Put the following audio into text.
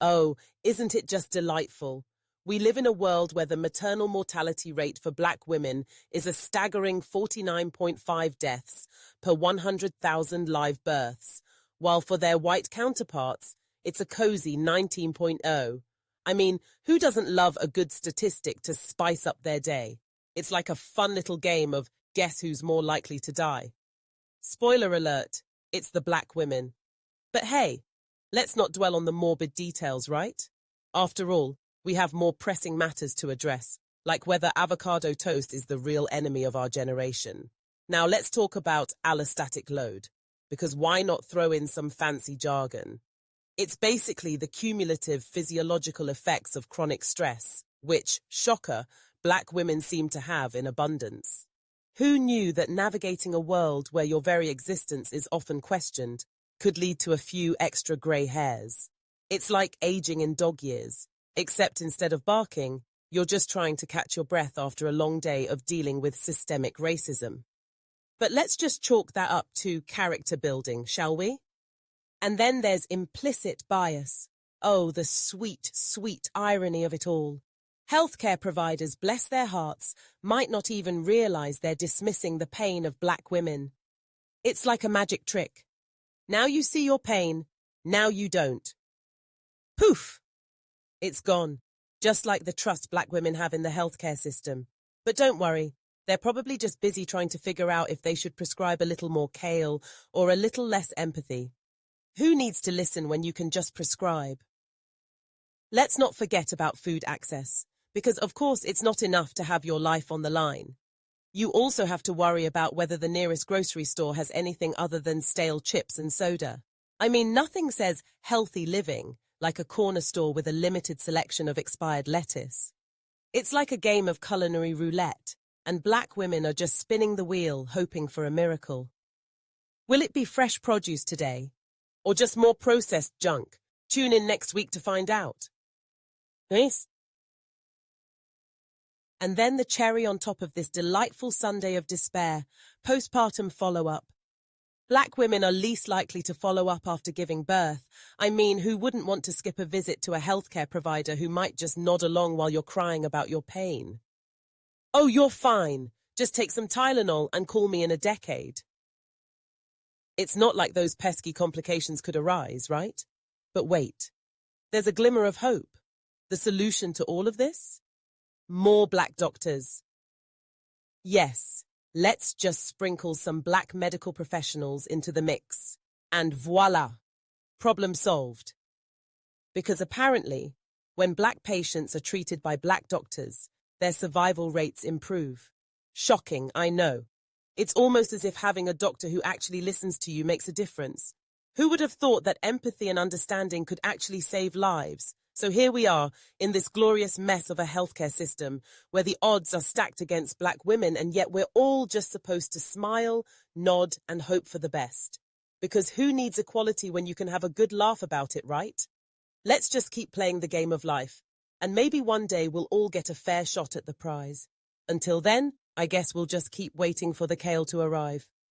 Oh, isn't it just delightful? We live in a world where the maternal mortality rate for black women is a staggering 49.5 deaths per 100,000 live births, while for their white counterparts, it's a cozy 19.0. I mean, who doesn't love a good statistic to spice up their day? It's like a fun little game of guess who's more likely to die. Spoiler alert, it's the black women. But hey, let's not dwell on the morbid details, right? After all, we have more pressing matters to address, like whether avocado toast is the real enemy of our generation. Now let's talk about allostatic load, because why not throw in some fancy jargon? It's basically the cumulative physiological effects of chronic stress, which, shocker, black women seem to have in abundance. Who knew that navigating a world where your very existence is often questioned could lead to a few extra grey hairs? It's like aging in dog years, except instead of barking, you're just trying to catch your breath after a long day of dealing with systemic racism. But let's just chalk that up to character building, shall we? And then there's implicit bias. Oh, the sweet, sweet irony of it all. Healthcare providers, bless their hearts, might not even realize they're dismissing the pain of black women. It's like a magic trick. Now you see your pain, now you don't. Poof! It's gone, just like the trust black women have in the healthcare system. But don't worry, they're probably just busy trying to figure out if they should prescribe a little more kale or a little less empathy. Who needs to listen when you can just prescribe? Let's not forget about food access, because of course it's not enough to have your life on the line. You also have to worry about whether the nearest grocery store has anything other than stale chips and soda. I mean, nothing says healthy living like a corner store with a limited selection of expired lettuce. It's like a game of culinary roulette, and black women are just spinning the wheel, hoping for a miracle. Will it be fresh produce today? Or just more processed junk? Tune in next week to find out. Nice. And then the cherry on top of this delightful Sunday of despair, postpartum follow-up. Black women are least likely to follow up after giving birth. I mean, who wouldn't want to skip a visit to a healthcare provider who might just nod along while you're crying about your pain? Oh, you're fine. Just take some Tylenol and call me in a decade. It's not like those pesky complications could arise, right? But wait, there's a glimmer of hope. The solution to all of this? More black doctors. Yes. Let's just sprinkle some black medical professionals into the mix. And voila! Problem solved. Because apparently, when black patients are treated by black doctors, their survival rates improve. Shocking, I know. It's almost as if having a doctor who actually listens to you makes a difference. Who would have thought that empathy and understanding could actually save lives? So here we are, in this glorious mess of a healthcare system, where the odds are stacked against black women, and yet we're all just supposed to smile, nod, and hope for the best. Because who needs equality when you can have a good laugh about it, right? Let's just keep playing the game of life, and maybe one day we'll all get a fair shot at the prize. Until then, I guess we'll just keep waiting for the kale to arrive.